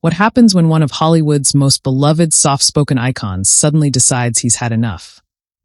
What happens when one of Hollywood's most beloved soft-spoken icons suddenly decides he's had enough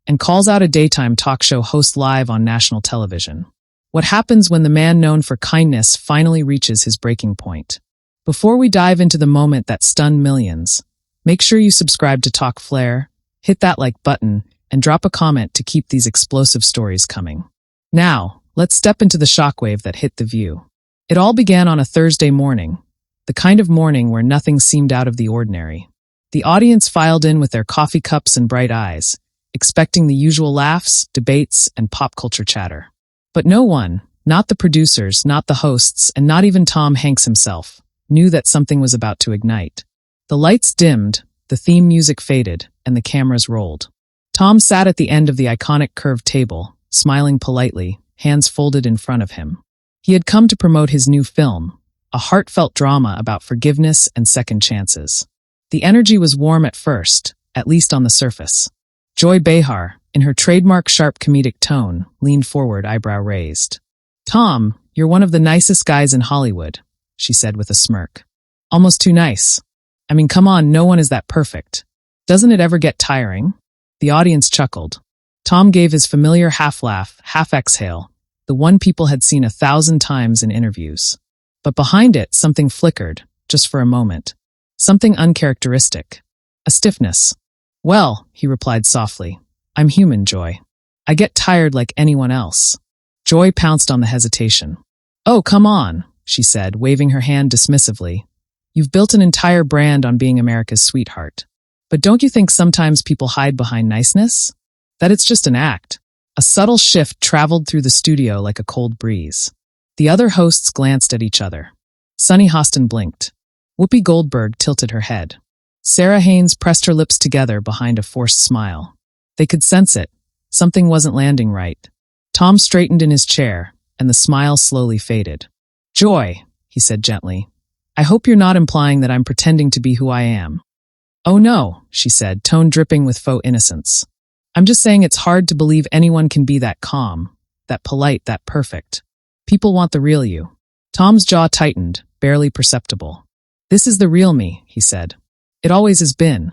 and calls out a daytime talk show host live on national television? What happens when the man known for kindness finally reaches his breaking point? Before we dive into the moment that stunned millions, make sure you subscribe to Talk Flair, hit that like button, and drop a comment to keep these explosive stories coming. Now, let's step into the shockwave that hit The View. It all began on a Thursday morning, the kind of morning where nothing seemed out of the ordinary. The audience filed in with their coffee cups and bright eyes, expecting the usual laughs, debates, and pop culture chatter. But no one, not the producers, not the hosts, and not even Tom Hanks himself, knew that something was about to ignite. The lights dimmed, the theme music faded, and the cameras rolled. Tom sat at the end of the iconic curved table, smiling politely, hands folded in front of him. He had come to promote his new film, a heartfelt drama about forgiveness and second chances. The energy was warm at first, at least on the surface. Joy Behar, in her trademark sharp comedic tone, leaned forward, eyebrow raised. "Tom, you're one of the nicest guys in Hollywood," she said with a smirk. "Almost too nice. I mean, come on, no one is that perfect. Doesn't it ever get tiring?" The audience chuckled. Tom gave his familiar half-laugh, half-exhale, the one people had seen 1,000 times in interviews. But behind it, something flickered, just for a moment. Something uncharacteristic. A stiffness. "Well," he replied softly, "I'm human, Joy. I get tired like anyone else." Joy pounced on the hesitation. "Oh, come on," she said, waving her hand dismissively. "You've built an entire brand on being America's sweetheart. But don't you think sometimes people hide behind niceness? That it's just an act?" A subtle shift traveled through the studio like a cold breeze. The other hosts glanced at each other. Sunny Hostin blinked. Whoopi Goldberg tilted her head. Sarah Haynes pressed her lips together behind a forced smile. They could sense it. Something wasn't landing right. Tom straightened in his chair, and the smile slowly faded. "Joy," he said gently, "I hope you're not implying that I'm pretending to be who I am." "Oh no," she said, tone dripping with faux innocence. "I'm just saying it's hard to believe anyone can be that calm, that polite, that perfect. People want the real you." Tom's jaw tightened, barely perceptible. "This is the real me," he said. "It always has been."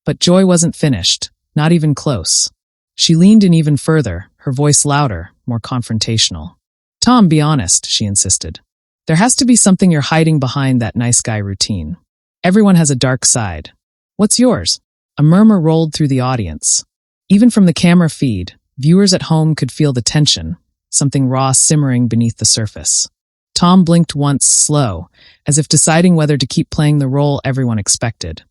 But Joy wasn't finished, not even close. She leaned in even further, her voice louder, more confrontational. "Tom, be honest," she insisted. "There has to be something you're hiding behind that nice guy routine. Everyone has a dark side. What's yours?" A murmur rolled through the audience. Even from the camera feed, viewers at home could feel the tension, something raw simmering beneath the surface. Tom blinked once, slow, as if deciding whether to keep playing the role everyone expected,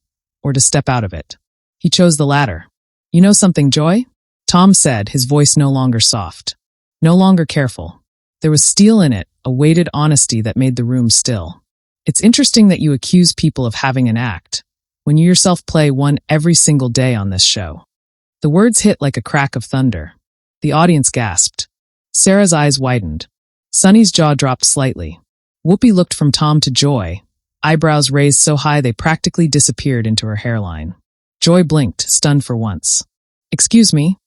or to step out of it. He chose the latter. "You know something, Joy?" Tom said, his voice no longer soft, no longer careful. There was steel in it, a weighted honesty that made the room still. "It's interesting that you accuse people of having an act, when you yourself play one every single day on this show." The words hit like a crack of thunder. The audience gasped. Sarah's eyes widened. Sunny's jaw dropped slightly. Whoopi looked from Tom to Joy, eyebrows raised so high they practically disappeared into her hairline. Joy blinked, stunned for once. "Excuse me?"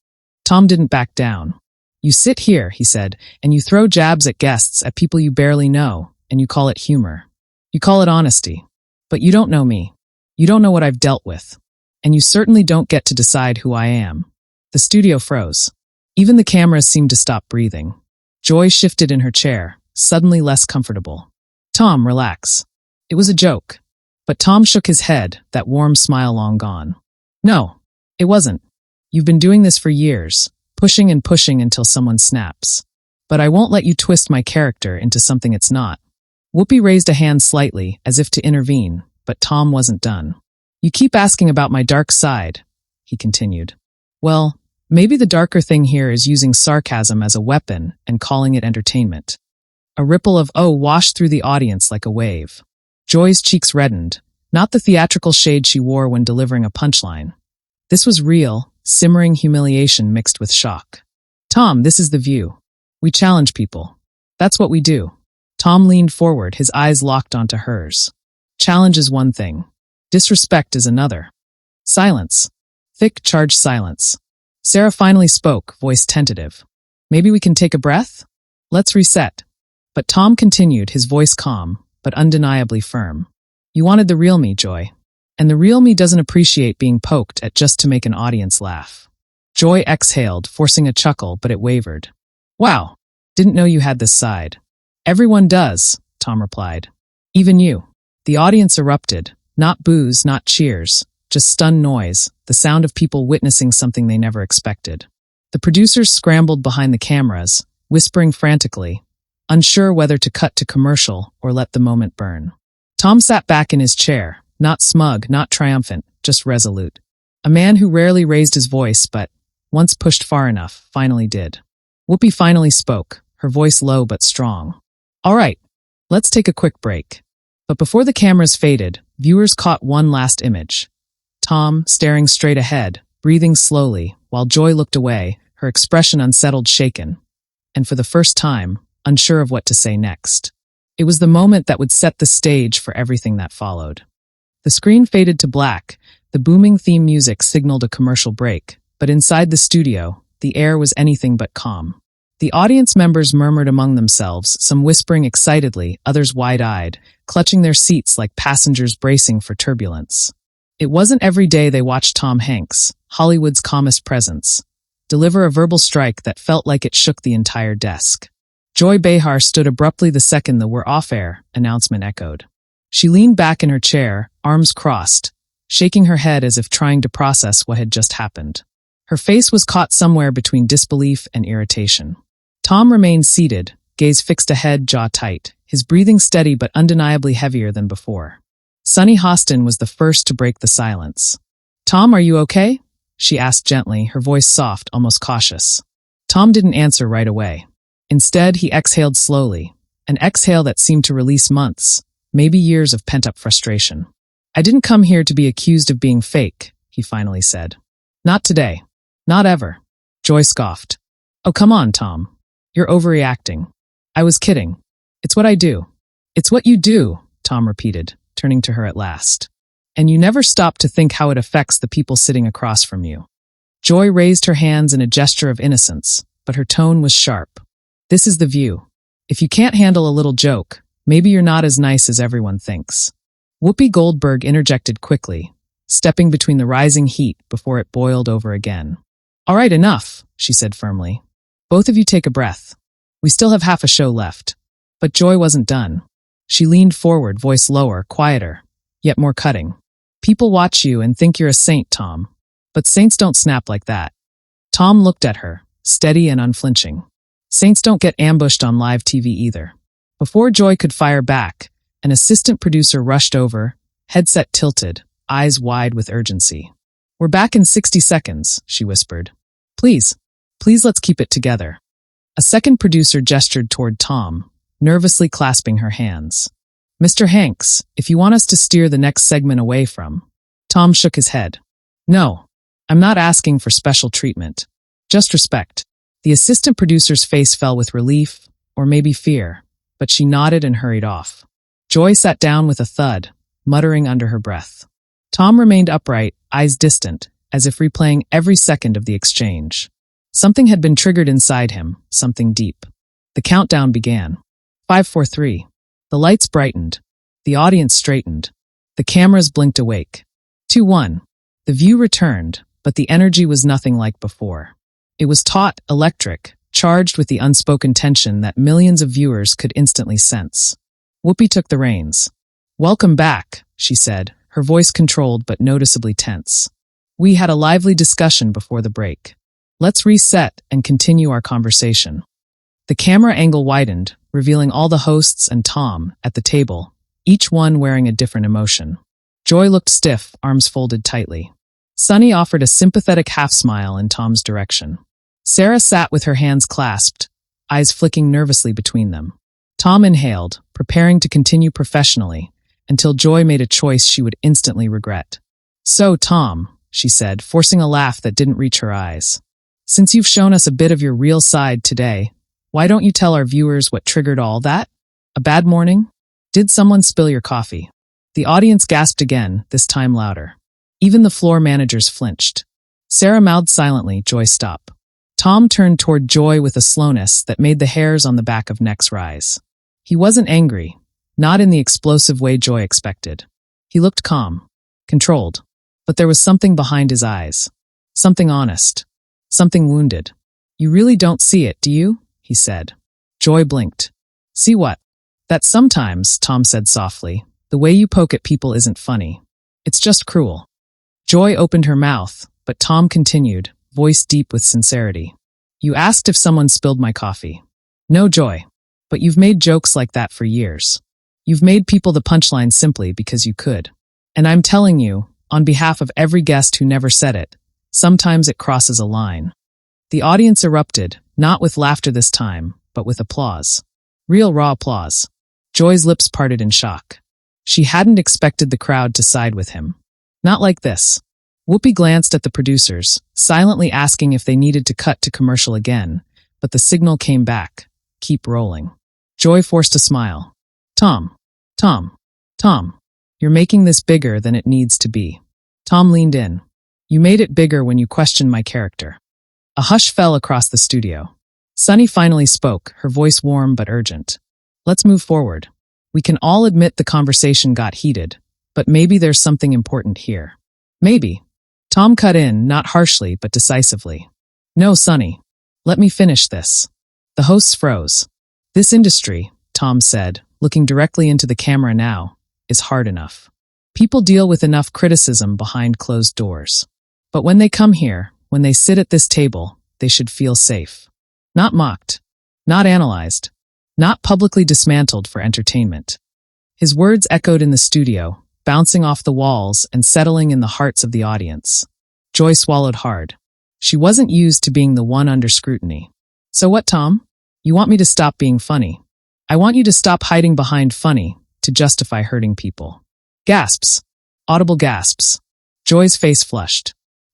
Tom didn't back down. "You sit here," he said, "and you throw jabs at guests, at people you barely know, and you call it humor. You call it honesty. But you don't know me. You don't know what I've dealt with. And you certainly don't get to decide who I am." The studio froze. Even the cameras seemed to stop breathing. Joy shifted in her chair, suddenly less comfortable. "Tom, relax. It was a joke." But Tom shook his head, that warm smile long gone. "No, it wasn't. You've been doing this for years, pushing and pushing until someone snaps. But I won't let you twist my character into something it's not." Whoopi raised a hand slightly, as if to intervene, but Tom wasn't done. "You keep asking about my dark side," he continued. "Well, maybe the darker thing here is using sarcasm as a weapon and calling it entertainment." A ripple of "oh" washed through the audience like a wave. Joy's cheeks reddened, not the theatrical shade she wore when delivering a punchline. This was real, simmering humiliation mixed with shock. "Tom, this is The View. We challenge people. That's what we do." Tom leaned forward, his eyes locked onto hers. "Challenge is one thing. Disrespect is another." Silence. Thick, charged silence. Sarah finally spoke, voice tentative. "Maybe we can take a breath? Let's reset." But Tom continued, his voice calm, but undeniably firm. You wanted the real me, Joy. And the real me doesn't appreciate being poked at just to make an audience laugh. Joy exhaled, forcing a chuckle, but it wavered. Wow, didn't know you had this side. Everyone does, Tom replied. Even you. The audience erupted. Not boos, not cheers, just stunned noise, the sound of people witnessing something they never expected. The producers scrambled behind the cameras, whispering frantically, unsure whether to cut to commercial or let the moment burn. Tom sat back in his chair, not smug, not triumphant, just resolute. A man who rarely raised his voice but, once pushed far enough, finally did. Whoopi finally spoke, her voice low but strong. All right, let's take a quick break. But before the cameras faded, viewers caught one last image. Tom, staring straight ahead, breathing slowly, while Joy looked away, her expression unsettled, shaken. And for the first time, unsure of what to say next. It was the moment that would set the stage for everything that followed. The screen faded to black, the booming theme music signaled a commercial break, but inside the studio, the air was anything but calm. The audience members murmured among themselves, some whispering excitedly, others wide-eyed, clutching their seats like passengers bracing for turbulence. It wasn't every day they watched Tom Hanks, Hollywood's calmest presence, deliver a verbal strike that felt like it shook the entire desk. Joy Behar stood abruptly the second the "we're off-air" announcement echoed. She leaned back in her chair, arms crossed, shaking her head as if trying to process what had just happened. Her face was caught somewhere between disbelief and irritation. Tom remained seated, gaze fixed ahead, jaw tight, his breathing steady but undeniably heavier than before. Sunny Hostin was the first to break the silence. "Tom, are you okay?" she asked gently, her voice soft, almost cautious. Tom didn't answer right away. Instead, he exhaled slowly, an exhale that seemed to release months, maybe years of pent-up frustration. "I didn't come here to be accused of being fake," he finally said. "Not today. Not ever." Joy scoffed. "Oh, come on, Tom. You're overreacting. I was kidding. It's what I do." "It's what you do," Tom repeated, turning to her at last. "And you never stop to think how it affects the people sitting across from you." Joy raised her hands in a gesture of innocence, but her tone was sharp. "This is the view. If you can't handle a little joke, maybe you're not as nice as everyone thinks." Whoopi Goldberg interjected quickly, stepping between the rising heat before it boiled over again. "All right, enough," she said firmly. "Both of you take a breath. We still have half a show left." But Joy wasn't done. She leaned forward, voice lower, quieter, yet more cutting. "People watch you and think you're a saint, Tom. But saints don't snap like that." Tom looked at her, steady and unflinching. "Saints don't get ambushed on live TV either." Before Joy could fire back, an assistant producer rushed over, headset tilted, eyes wide with urgency. "We're back in 60 seconds, she whispered. Please let's keep it together." A second producer gestured toward Tom, nervously clasping her hands. "Mr. Hanks, if you want us to steer the next segment away from..." Tom shook his head. "No, I'm not asking for special treatment. Just respect." The assistant producer's face fell with relief, or maybe fear, but she nodded and hurried off. Joy sat down with a thud, muttering under her breath. Tom remained upright, eyes distant, as if replaying every second of the exchange. Something had been triggered inside him, something deep. The countdown began. 5, 4, 3. The lights brightened. The audience straightened. The cameras blinked awake. 2, 1. The view returned, but the energy was nothing like before. It was taut, electric, charged with the unspoken tension that millions of viewers could instantly sense. Whoopi took the reins. "Welcome back," she said, her voice controlled but noticeably tense. "We had a lively discussion before the break. Let's reset and continue our conversation." The camera angle widened, revealing all the hosts and Tom at the table, each one wearing a different emotion. Joy looked stiff, arms folded tightly. Sunny offered a sympathetic half-smile in Tom's direction. Sarah sat with her hands clasped, eyes flicking nervously between them. Tom inhaled, preparing to continue professionally, until Joy made a choice she would instantly regret. "So, Tom," she said, forcing a laugh that didn't reach her eyes. "Since you've shown us a bit of your real side today, why don't you tell our viewers what triggered all that? A bad morning? Did someone spill your coffee?" The audience gasped again, this time louder. Even the floor managers flinched. Sarah mouthed silently, Joy stop. Tom turned toward Joy with a slowness that made the hairs on the back of necks rise. He wasn't angry, not in the explosive way Joy expected. He looked calm, controlled, but there was something behind his eyes. Something honest. Something wounded. You really don't see it, do you? He said. Joy blinked. See what? That sometimes, Tom said softly, the way you poke at people isn't funny. It's just cruel. Joy opened her mouth, but Tom continued, voice deep with sincerity. You asked if someone spilled my coffee. No, Joy. But you've made jokes like that for years. You've made people the punchline simply because you could. And I'm telling you, on behalf of every guest who never said it, sometimes it crosses a line. The audience erupted, not with laughter this time, but with applause. Real raw applause. Joy's lips parted in shock. She hadn't expected the crowd to side with him. Not like this. Whoopi glanced at the producers, silently asking if they needed to cut to commercial again, but the signal came back. Keep rolling. Joy forced a smile. Tom, you're making this bigger than it needs to be. Tom leaned in. You made it bigger when you questioned my character. A hush fell across the studio. Sunny finally spoke, her voice warm but urgent. Let's move forward. We can all admit the conversation got heated, but maybe there's something important here. Maybe. Tom cut in, not harshly but decisively. No, Sunny. Let me finish this. The hosts froze. This industry, Tom said, looking directly into the camera now, is hard enough. People deal with enough criticism behind closed doors. But when they come here, when they sit at this table, they should feel safe. Not mocked. Not analyzed. Not publicly dismantled for entertainment. His words echoed in the studio, bouncing off the walls and settling in the hearts of the audience. Joy swallowed hard. She wasn't used to being the one under scrutiny. So what, Tom? You want me to stop being funny? I want you to stop hiding behind funny to justify hurting people. Gasps. Audible gasps. Joy's face flushed.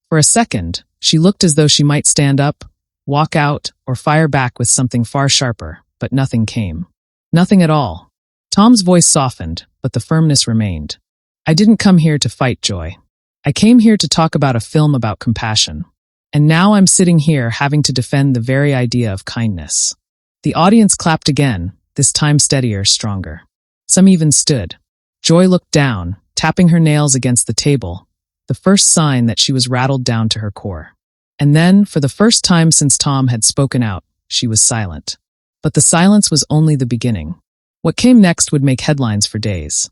For a second, she looked as though she might stand up, walk out, or fire back with something far sharper, but nothing came. Nothing at all. Tom's voice softened, but the firmness remained. I didn't come here to fight, Joy. I came here to talk about a film about compassion. And now I'm sitting here having to defend the very idea of kindness. The audience clapped again, this time steadier, stronger. Some even stood. Joy looked down, tapping her nails against the table, the first sign that she was rattled down to her core. And then, for the first time since Tom had spoken out, she was silent. But the silence was only the beginning. What came next would make headlines for days.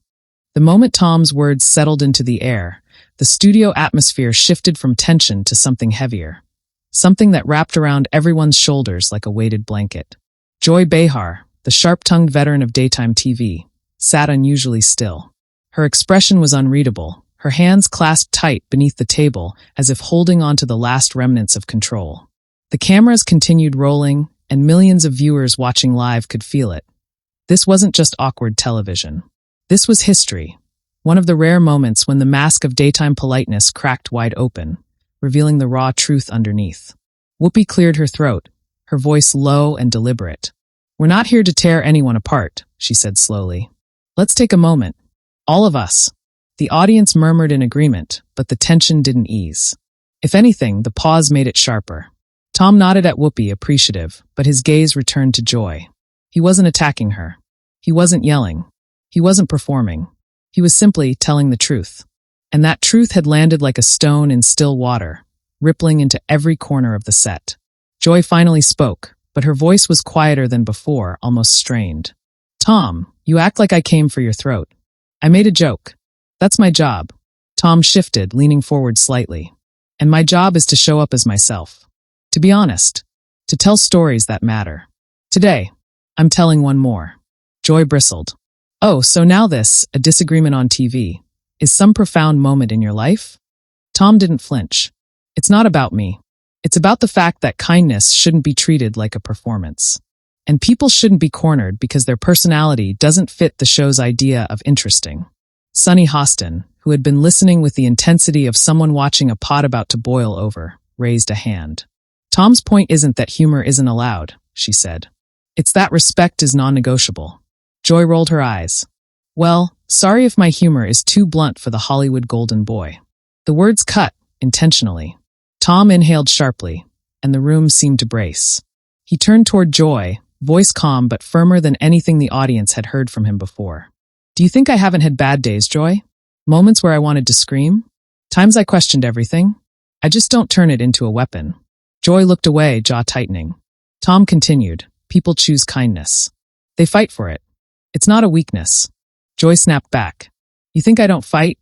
The moment Tom's words settled into the air, the studio atmosphere shifted from tension to something heavier. Something that wrapped around everyone's shoulders like a weighted blanket. Joy Behar, the sharp-tongued veteran of daytime TV, sat unusually still. Her expression was unreadable, her hands clasped tight beneath the table as if holding onto the last remnants of control. The cameras continued rolling, and millions of viewers watching live could feel it. This wasn't just awkward television. This was history. One of the rare moments when the mask of daytime politeness cracked wide open, revealing the raw truth underneath. Whoopi cleared her throat, her voice low and deliberate. We're not here to tear anyone apart, she said slowly. Let's take a moment. All of us. The audience murmured in agreement, but the tension didn't ease. If anything, the pause made it sharper. Tom nodded at Whoopi, appreciative, but his gaze returned to Joy. He wasn't attacking her. He wasn't yelling. He wasn't performing. He was simply telling the truth. And that truth had landed like a stone in still water, rippling into every corner of the set. Joy finally spoke, but her voice was quieter than before, almost strained. Tom, you act like I came for your throat. I made a joke. That's my job. Tom shifted, leaning forward slightly. And my job is to show up as myself. To be honest. To tell stories that matter. Today, I'm telling one more. Joy bristled. Oh, so now this, a disagreement on TV, is some profound moment in your life? Tom didn't flinch. It's not about me. It's about the fact that kindness shouldn't be treated like a performance. And people shouldn't be cornered because their personality doesn't fit the show's idea of interesting. Sunny Hostin, who had been listening with the intensity of someone watching a pot about to boil over, raised a hand. Tom's point isn't that humor isn't allowed, she said. It's that respect is non-negotiable. Joy rolled her eyes. Well, sorry if my humor is too blunt for the Hollywood golden boy. The words cut, intentionally. Tom inhaled sharply, and the room seemed to brace. He turned toward Joy, voice calm but firmer than anything the audience had heard from him before. Do you think I haven't had bad days, Joy? Moments where I wanted to scream? Times I questioned everything? I just don't turn it into a weapon. Joy looked away, jaw tightening. Tom continued, people choose kindness. They fight for it. It's not a weakness. Joy snapped back. You think I don't fight?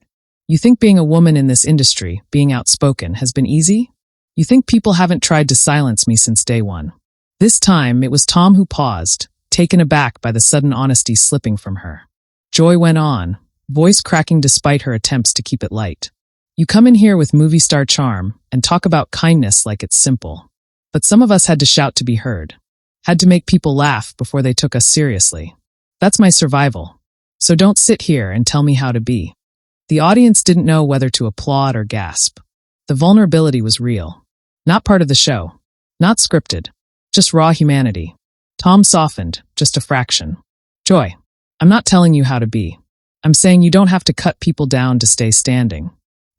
You think being a woman in this industry, being outspoken, has been easy? You think people haven't tried to silence me since day one? This time, it was Tom who paused, taken aback by the sudden honesty slipping from her. Joy went on, voice cracking despite her attempts to keep it light. You come in here with movie star charm and talk about kindness like it's simple. But some of us had to shout to be heard. Had to make people laugh before they took us seriously. That's my survival. So don't sit here and tell me how to be. The audience didn't know whether to applaud or gasp. The vulnerability was real. Not part of the show. Not scripted. Just raw humanity. Tom softened, just a fraction. Joy, I'm not telling you how to be. I'm saying you don't have to cut people down to stay standing.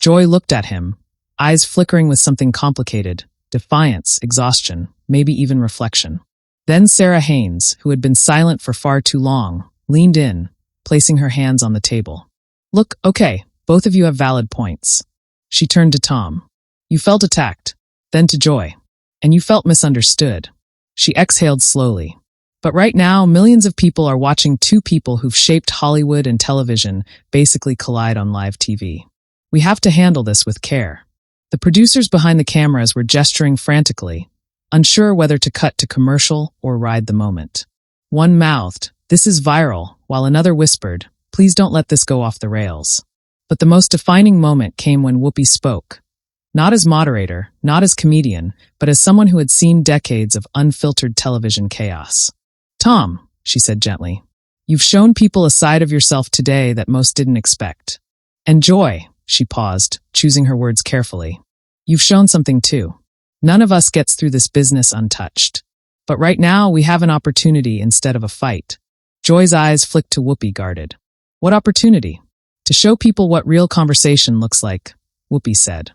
Joy looked at him, eyes flickering with something complicated, defiance, exhaustion, maybe even reflection. Then Sarah Haynes, who had been silent for far too long, leaned in, placing her hands on the table. Look, okay, both of you have valid points. She turned to Tom. You felt attacked, then to Joy. And you felt misunderstood. She exhaled slowly. But right now, millions of people are watching two people who've shaped Hollywood and television basically collide on live TV. We have to handle this with care. The producers behind the cameras were gesturing frantically, unsure whether to cut to commercial or ride the moment. One mouthed, "This is viral," while another whispered, "Please don't let this go off the rails." But the most defining moment came when Whoopi spoke. Not as moderator, not as comedian, but as someone who had seen decades of unfiltered television chaos. Tom, she said gently, you've shown people a side of yourself today that most didn't expect. And Joy, she paused, choosing her words carefully. You've shown something too. None of us gets through this business untouched. But right now, we have an opportunity instead of a fight. Joy's eyes flicked to Whoopi, guarded. What opportunity? To show people what real conversation looks like, Whoopi said.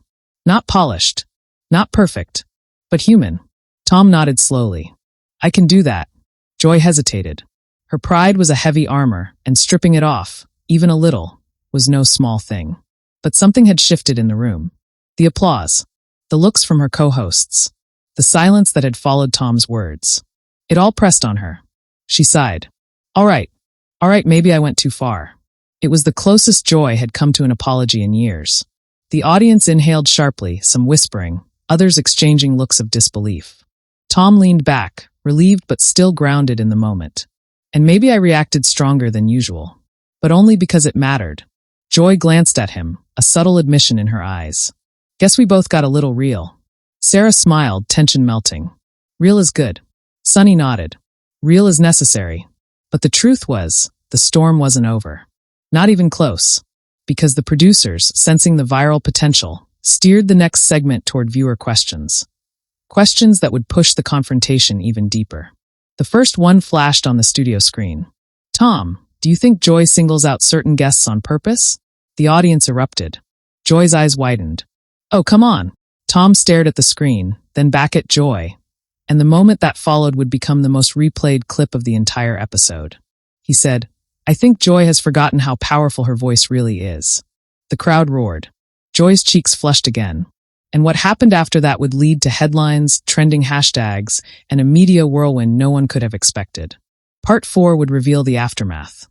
Not polished, not perfect, but human. Tom nodded slowly. I can do that. Joy hesitated. Her pride was a heavy armor, and stripping it off, even a little, was no small thing. But something had shifted in the room. The applause, the looks from her co-hosts, the silence that had followed Tom's words. It all pressed on her. She sighed. All right, maybe I went too far. It was the closest Joy had come to an apology in years. The audience inhaled sharply, some whispering, others exchanging looks of disbelief. Tom leaned back, relieved but still grounded in the moment. And maybe I reacted stronger than usual. But only because it mattered. Joy glanced at him, a subtle admission in her eyes. Guess we both got a little real. Sarah smiled, tension melting. Real is good. Sunny nodded. Real is necessary. But the truth was, the storm wasn't over. Not even close. Because the producers, sensing the viral potential, steered the next segment toward viewer questions. Questions that would push the confrontation even deeper. The first one flashed on the studio screen. Tom, do you think Joy singles out certain guests on purpose? The audience erupted. Joy's eyes widened. Oh, come on. Tom stared at the screen, then back at Joy. And the moment that followed would become the most replayed clip of the entire episode. He said, I think Joy has forgotten how powerful her voice really is. The crowd roared. Joy's cheeks flushed again. And what happened after that would lead to headlines, trending hashtags, and a media whirlwind no one could have expected. Part 4 would reveal the aftermath.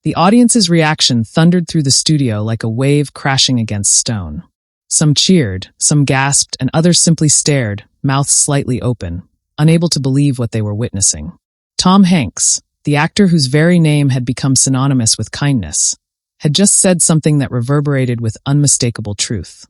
The audience's reaction thundered through the studio like a wave crashing against stone. Some cheered, some gasped, and others simply stared, mouths slightly open, unable to believe what they were witnessing. Tom Hanks, the actor whose very name had become synonymous with kindness, had just said something that reverberated with unmistakable truth.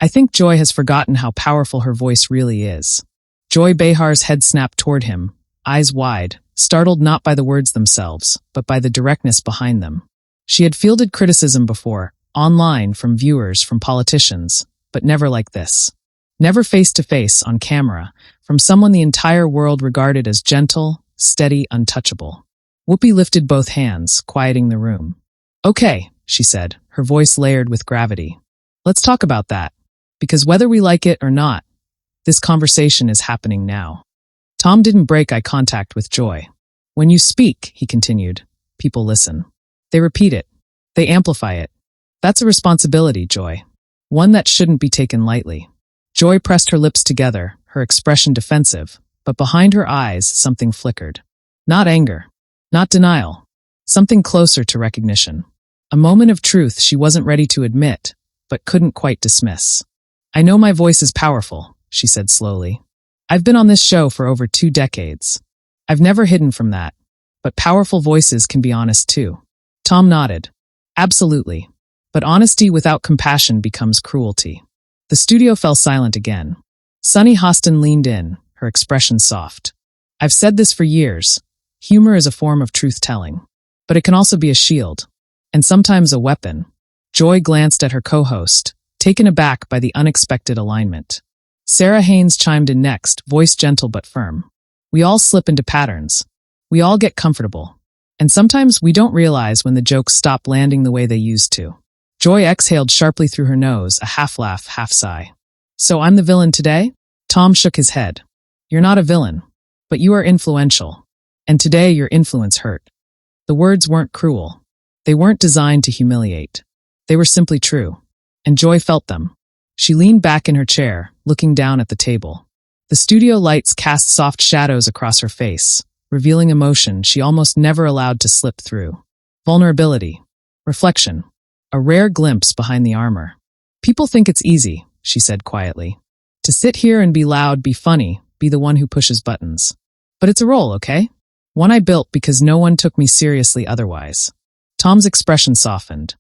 I think Joy has forgotten how powerful her voice really is. Joy Behar's head snapped toward him, eyes wide, startled not by the words themselves, but by the directness behind them. She had fielded criticism before, online, from viewers, from politicians, but never like this. Never face-to-face, on camera, from someone the entire world regarded as gentle, steady, untouchable. Whoopi lifted both hands, quieting the room. Okay, she said, her voice layered with gravity. Let's talk about that. Because whether we like it or not, this conversation is happening now. Tom didn't break eye contact with Joy. When you speak, he continued, people listen. They repeat it. They amplify it. That's a responsibility, Joy. One that shouldn't be taken lightly. Joy pressed her lips together, her expression defensive, but behind her eyes something flickered. Not anger. Not denial. Something closer to recognition. A moment of truth she wasn't ready to admit, but couldn't quite dismiss. I know my voice is powerful, she said slowly. I've been on this show for over 2 decades. I've never hidden from that. But powerful voices can be honest too. Tom nodded. Absolutely. But honesty without compassion becomes cruelty. The studio fell silent again. Sunny Hostin leaned in, her expression soft. I've said this for years. Humor is a form of truth-telling. But it can also be a shield. And sometimes a weapon. Joy glanced at her co-host, taken aback by the unexpected alignment. Sarah Haynes chimed in next, voice gentle but firm. We all slip into patterns. We all get comfortable. And sometimes we don't realize when the jokes stop landing the way they used to. Joy exhaled sharply through her nose, a half-laugh, half-sigh. So I'm the villain today? Tom shook his head. You're not a villain, but you are influential. And today your influence hurt. The words weren't cruel. They weren't designed to humiliate. They were simply true. And Joy felt them. She leaned back in her chair, looking down at the table. The studio lights cast soft shadows across her face, revealing emotion she almost never allowed to slip through. Vulnerability. Reflection. A rare glimpse behind the armor. People think it's easy, she said quietly. To sit here and be loud, be funny, be the one who pushes buttons. But it's a role, okay? One I built because no one took me seriously otherwise. Tom's expression softened.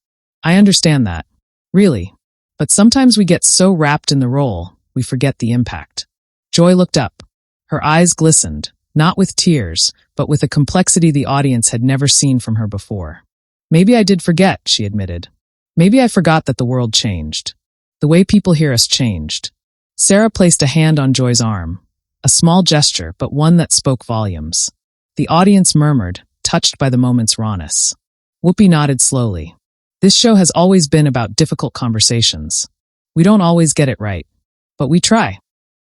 I understand that. Really. But sometimes we get so wrapped in the role, we forget the impact. Joy looked up. Her eyes glistened, not with tears, but with a complexity the audience had never seen from her before. Maybe I did forget, she admitted. Maybe I forgot that the world changed. The way people hear us changed. Sarah placed a hand on Joy's arm. A small gesture, but one that spoke volumes. The audience murmured, touched by the moment's rawness. Whoopi nodded slowly. This show has always been about difficult conversations. We don't always get it right. But we try.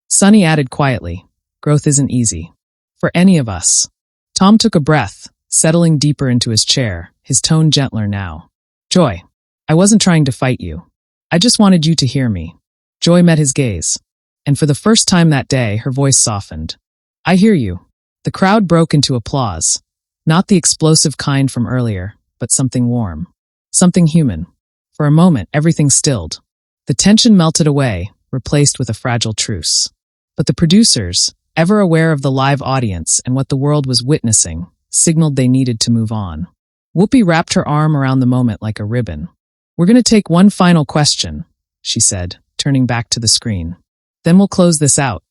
Sunny added quietly, growth isn't easy. For any of us. Tom took a breath, settling deeper into his chair, his tone gentler now. Joy, I wasn't trying to fight you. I just wanted you to hear me. Joy met his gaze. And for the first time that day, her voice softened. I hear you. The crowd broke into applause. Not the explosive kind from earlier, but something warm. Something human. For a moment, everything stilled. The tension melted away, replaced with a fragile truce. But the producers, ever aware of the live audience and what the world was witnessing, signaled they needed to move on. Whoopi wrapped her arm around the moment like a ribbon. We're going to take one final question, she said, turning back to the screen. Then we'll close this out.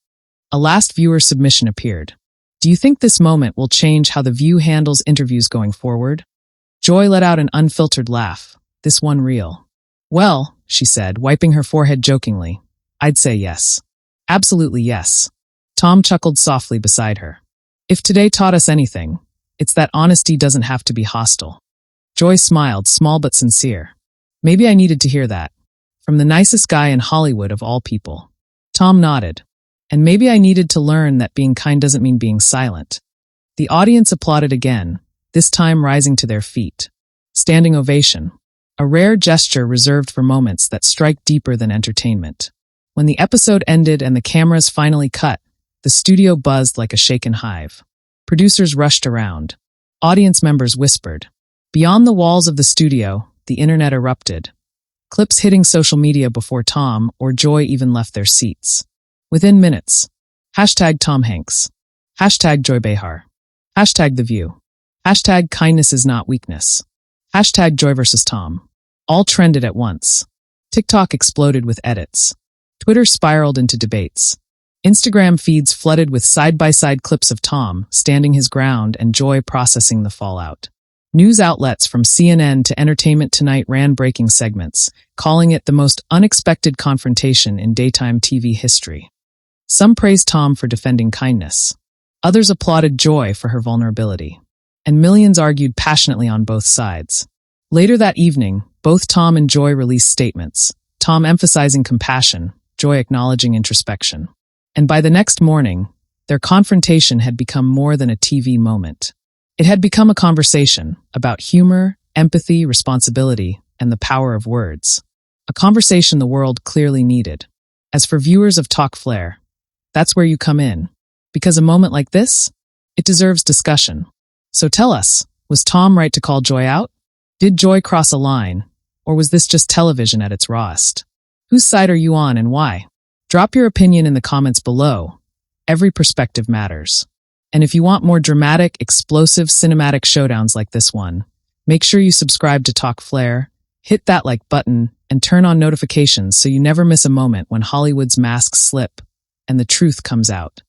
A last viewer submission appeared. Do you think this moment will change how The View handles interviews going forward? Joy let out an unfiltered laugh, this one real. Well, she said, wiping her forehead jokingly, I'd say yes. Absolutely yes. Tom chuckled softly beside her. If today taught us anything, it's that honesty doesn't have to be hostile. Joy smiled, small but sincere. Maybe I needed to hear that. From the nicest guy in Hollywood of all people. Tom nodded. And maybe I needed to learn that being kind doesn't mean being silent. The audience applauded again, this time rising to their feet. Standing ovation. A rare gesture reserved for moments that strike deeper than entertainment. When the episode ended and the cameras finally cut, the studio buzzed like a shaken hive. Producers rushed around. Audience members whispered. Beyond the walls of the studio, the internet erupted. Clips hitting social media before Tom or Joy even left their seats. Within minutes. Hashtag Tom Hanks. Hashtag Joy Behar. Hashtag The View. Hashtag kindness is not weakness. Hashtag Joy versus Tom. All trended at once. TikTok exploded with edits. Twitter spiraled into debates. Instagram feeds flooded with side-by-side clips of Tom standing his ground and Joy processing the fallout. News outlets from CNN to Entertainment Tonight ran breaking segments, calling it the most unexpected confrontation in daytime TV history. Some praised Tom for defending kindness. Others applauded Joy for her vulnerability. And millions argued passionately on both sides. Later that evening, both Tom and Joy released statements, Tom emphasizing compassion, Joy acknowledging introspection. And by the next morning, their confrontation had become more than a TV moment. It had become a conversation about humor, empathy, responsibility, and the power of words. A conversation the world clearly needed. As for viewers of Talk Flair, that's where you come in. Because a moment like this, it deserves discussion. So tell us, was Tom right to call Joy out? Did Joy cross a line? Or was this just television at its rawest? Whose side are you on and why? Drop your opinion in the comments below. Every perspective matters. And if you want more dramatic, explosive, cinematic showdowns like this one, make sure you subscribe to Talk Flair, hit that like button, and turn on notifications so you never miss a moment when Hollywood's masks slip and the truth comes out.